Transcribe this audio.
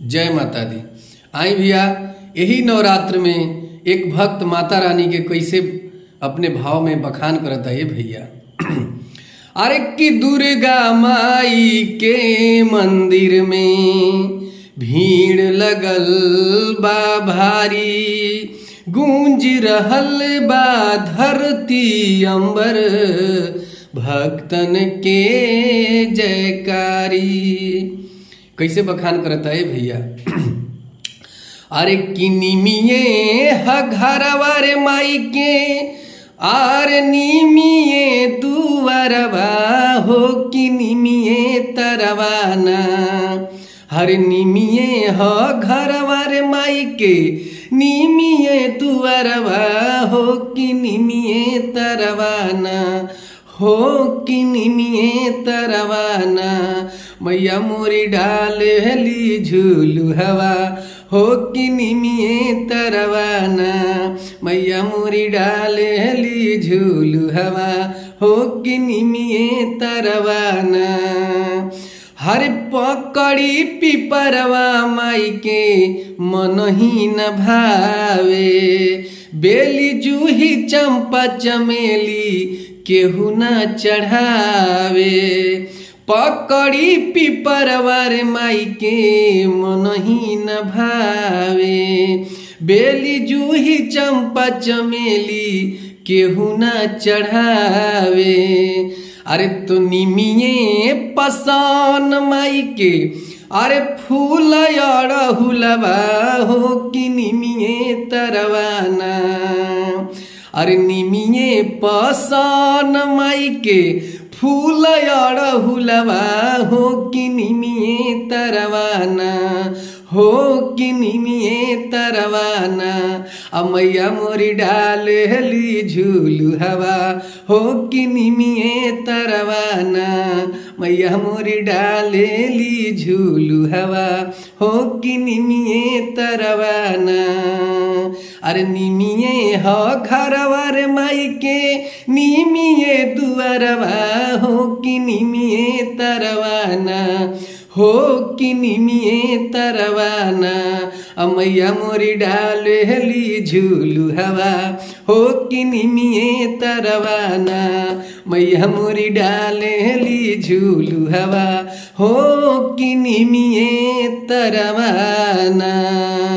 जय माता दी। आई भैया, यही नवरात्र में एक भक्त माता रानी के कैसे अपने भाव में बखान करता है भैया। अरे कि दुर्गा माई के मंदिर में भीड़ लगल बा भारी, गूंज रहल बा धरती अंबर, भक्तन के जयकारी। कैसे बखान करता है भैया। अरे किनिमिये घरवा रे माई के, आर निमिये दुआरवा हो, किनिमिये तरवाना। हर निमिये घरवा रे माई के, निमिये दुआरवा हो, किनिमिये तरवाना हो, किनिमिये तरवाना। मैया मोरी डालेली झूलू हवा हो, किनिमिये तरवाना। मैया मोरी डालेली झूलू हवा हो, किनिमिये तरवाना। हर पकड़ी पिपरवा माई के मन ही न भावे, बेली जूही चंपा चमेली केहू न चढ़ावे। पकड़ी पिपरवा रे माई के मन ही न भावे, बेली जूही चंपा चमेली केहू न चढ़ावे। अरे तो निमिये पसान माई के, अरे फूल अड़हुलवा हो, कि निमिये तरवाना। अरे निमिये पसान माई के, फूल अड़हुलवा हो, कि निमिये तरवाना हो, कि निमिये तरवाना। मैया मोरी डालेली झूलू हवा हो, कि निमिये तरवाना। मैया मोरी डालेली झूलू हवा हो, कि निमिये तरवाना। अरे निमिये घरवा रे माई के, निमिये दुआरवा हो, कि निमिये तरवाना हो, कि निमिये तरवाना। मैया मोरी डालेली झूलू हवा हो, कि निमिये तरवाना। मैया मोरी डालेली झूलू हवा हो, कि निमिये तरवाना।